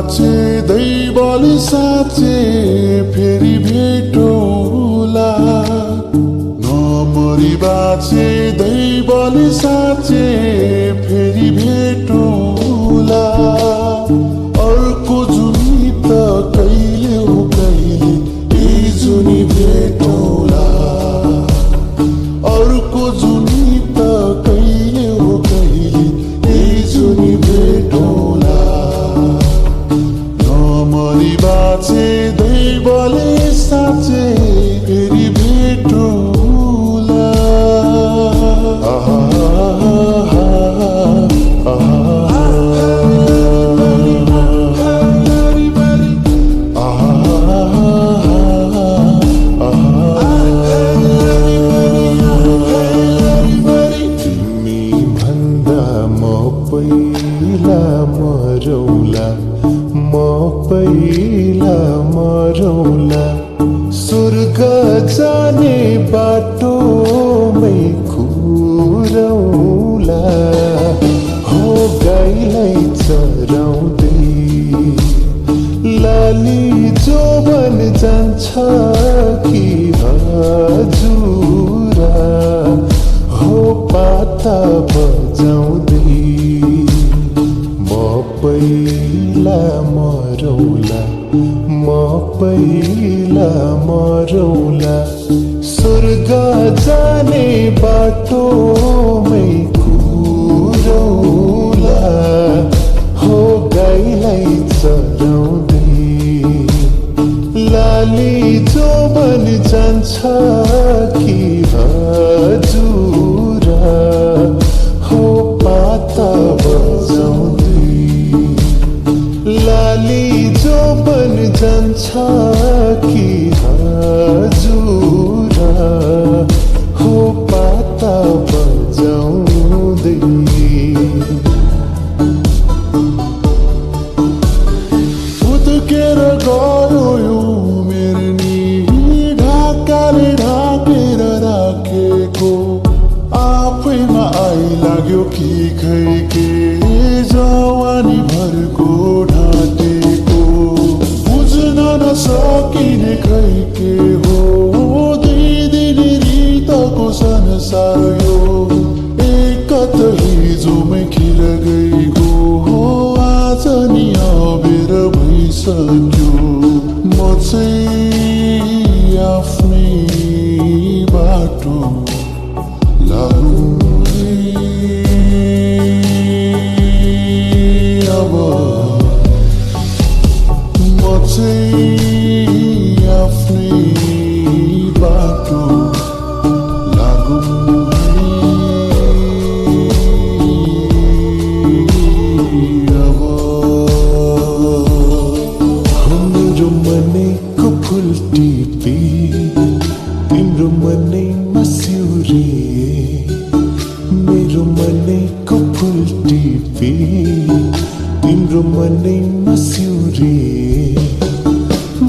बाँचे दैवले साँचे फेरि भेटौँला नमरी बाँचे दैवले साँचे फेरि भेटौँला अर्को जुनी त कहिले हो कहिले यही जुनी भेटौँला अर्को जुनी त कहिले हो कहिले यही जुनी भेटौँला नमरी बाँचे दैवले साँचे फेरि भेटौँला पहिला मरौला स्वर्ग जाने बाटोमै खुरौला हो गाईलाई चराउँदै लाली जोबन जान्छ कि हजुरा हो पाता बजाउँदै पहिला मरौला पहिला मरौला स्वर्ग जाने बाटोमै खुरौला हो गाईलाई चराउँदै लाली जोबन जान्छ कि हजुरा हो पाता बजाउँदै लाली जोबन जान्छ कि हजुरा हो पाता बजाउँदै उद्केर गयो यो मेरो नि ढाकाले ढाकेर राखेको आफैमा आइलाग्यो कि खै के जवानी भरको ढाँटेको बुझ्न नसकिने खै के हो दुई दिन रितको संसार यो एक त हिजोमै खिल गएको हो आज नि अबेर भइसक्यो म चाहिँ आफ्नै बाटो लागु आफ्नै बाटो लागु मेरो मनको फुल टिपे तिम्रो मनैमा सिउरे मेरो मनैको फुल टिपे तिम्रो मनैमा सिउरे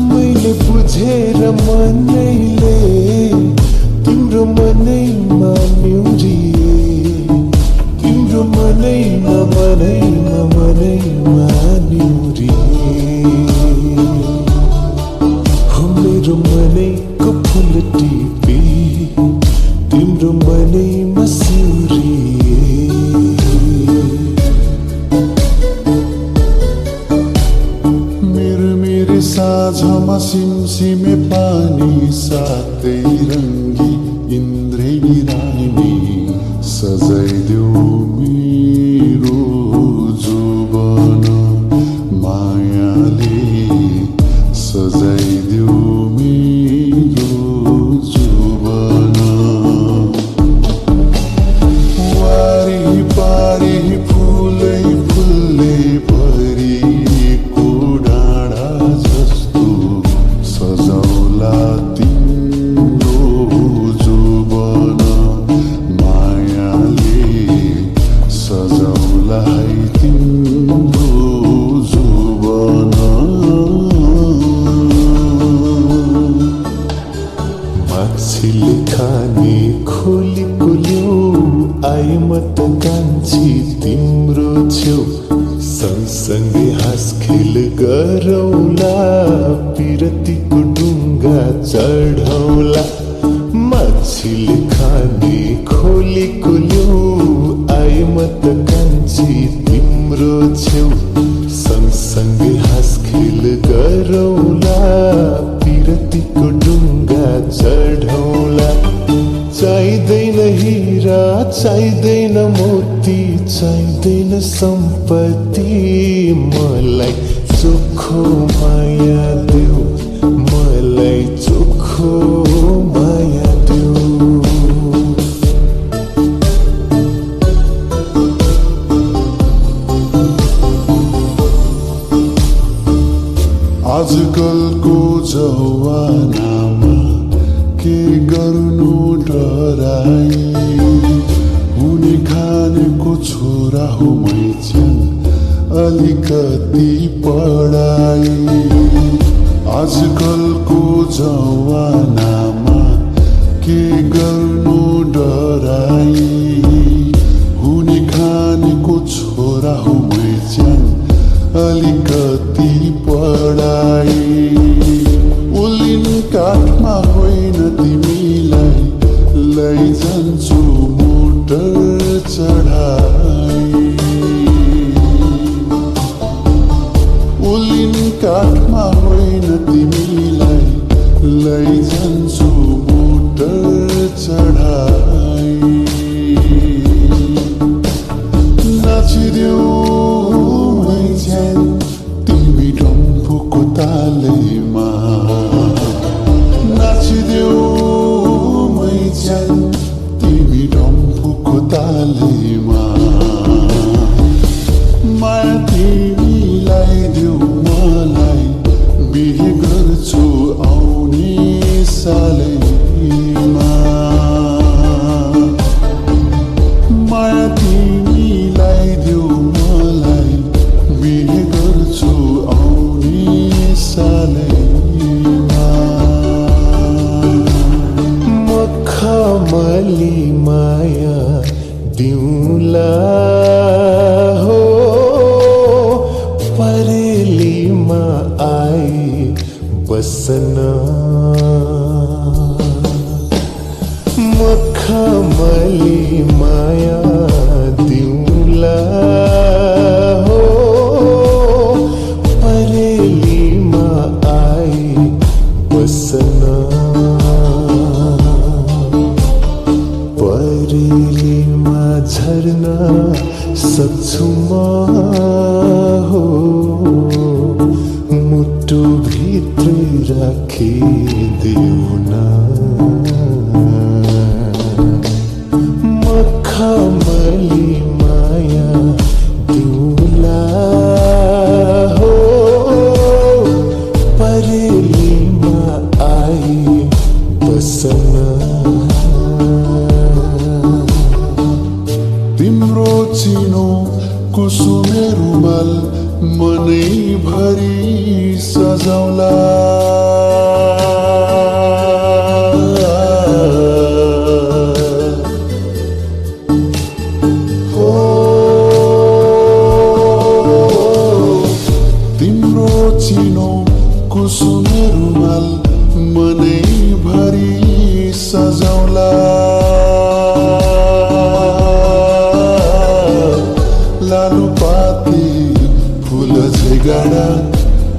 मैले बुझेर मनैले तिम्रो मनैमा निउरिए तिम्रो मनैमा निउरिए हो मेरो मनैको फुल टिपे तिम्रो मनैमा सिउरिए साँझमा सिमसिमे पानी साथै रङ्गी इन्द्रेणी रानी सजाइदेऊ मेरो जोबन मायाले सजाइदेऊ मेरो जोबन वारी पारी फुलै फुलले भरिएको डाँडा सजाउला तिम्रो जोबन मायाले सजाउला है तिम्रो जोबन माछीले खाने खोली कुल्यो आइ म त कान्छी तिम्रो छेउ सँगसँगै हाँसखेल गरौँला पिरतीको डुङ्गा चढौँला माछीले खाने खोलेको ल्याउ आए म त कान्छी तिम्रो छेउ सँगसँगै हाँसखेल गरौँला पिरतीको डुङ्गा चढौँला चाहिँदैन हिरा चाहिँदैन मोती चाहिँदैन सम्पत्ति मलाई चोखो माया देऊ मलाई चोखो माया देऊ आजकलको जवानामा के गर्नु डराई हुने खानेको छोरा हो मैच्यान अलिकति पढाई आजकलको जवानामा के गर्नु डराई हुने खानेको छोरा हो मैच्यान अलिकति पढाई उलिन काठमा होइन तिमीलाई लैजान्छु मोटर चढाई उलिन काठमा होइन तिमीलाई लैजान्छु मोटर चढाई नाचिदेऊ मैच्यान तिमी डम्फुको तालैमा नाचिदेऊ मैच्यान तिमी डम्फुको तालैमा माया तिमीलाई देऊ मलाई बिहे गर्छु आउने सालैमा माया तिमीलाई देऊ मलाई बिहे गर्छु आउने सालैमा मखमली माया दिउँला हो परेलीमा आई बसन मखमली माया दिउँला हो परेलीमा आई बसन परेलीमा झर्न सक्छु म हो मुटु भित्रै राखिदेऊ न मखमली माया दिउँला हो परेलीमा आई बसन तिम्रो चिनो कुसुमे रुमाल मनैभरि सजाउला हो तिम्रो चिनो कुसुमे रुमाल मनैभरि सजाउला लालुपाते फुल झैगाडा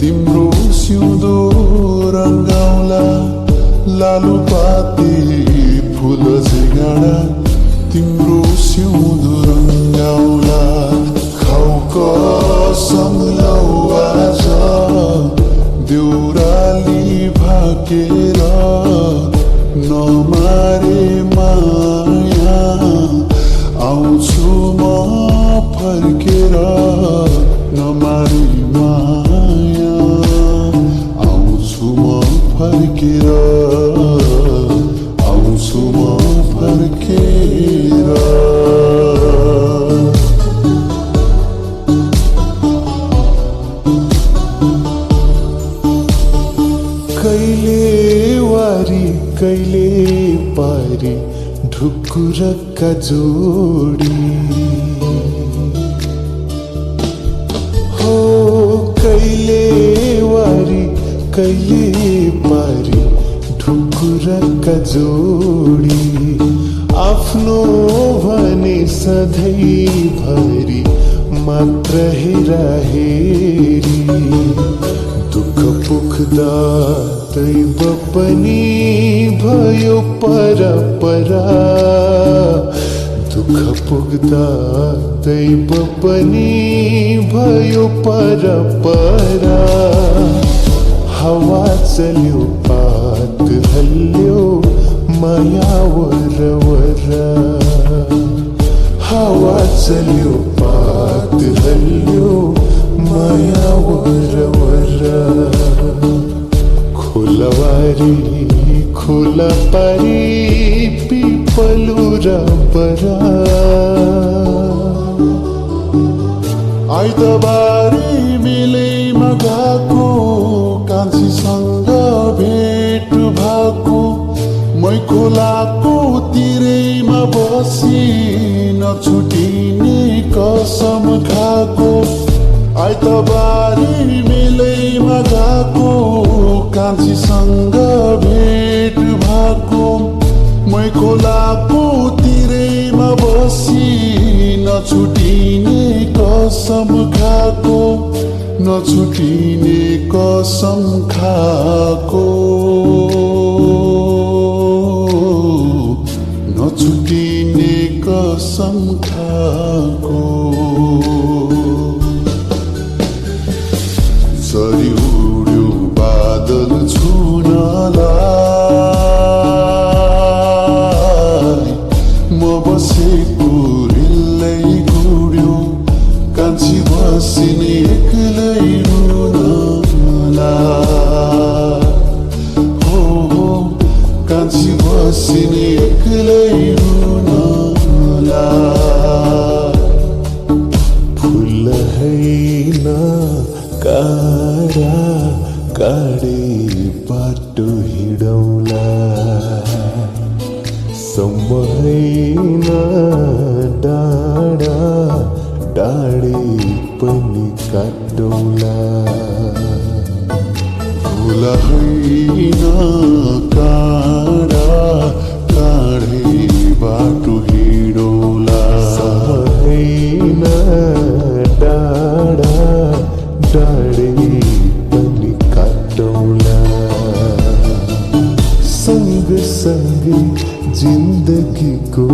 तिम्रो सिउँदो रङ्गाउला लालुपाते फुल झैगाडा तिम्रो सिउँदो रङ्गाउला खाउ कसम लौ आज देउराली भाकेर नमारे माया आउँछु म फर्केर नमारी माया आउँछु म फर्केर आउँछु म फर्केर कहिले वारी कहिले पारी ढुकुरका जोडी कहिले पारी ढुकुरका जोडी आफ्नो भने सधैँभरि मात्र हेराहेरी दुःख पुग्दा दैव पनि भयो परपरा दुःख पुग्दा दैव पनि भयो परपरा हावा चल्यो पात हल्यो माया वरवर हावा चल्यो पात हल्यो माया वरवर खोलवारी खोला पारी पिपलुरा बरा आइतबारी मिलैमा गएको कान्छीसँग भेट भएको मै खोलाको तिरैमा बसी नछुटिने कसम खाएको आइतबारी मिलैमा गएको कान्छीसँग भेट भएको मै खोलाको तिरैमा बसी नछुटिने कसम खाएको नछुटिने कसम खाएको नछुटिने कसम खाएको सरी उड्यो बादल छुनलाई म बसेको रिल्लै गुड्यो कान्छी बसिने एक्लै रुनलाई हो कान्छी बसिने एक्लै रुनलाई फुल हैन काडा काडे बाटो हिँडौला समयन डाँडा डाँडे पनि काटौला फुल हैन काडा काडे बाटो हिँडौला समयन डाँडा डाँडे पनि काटौला सँगसँगै जिन्दगीको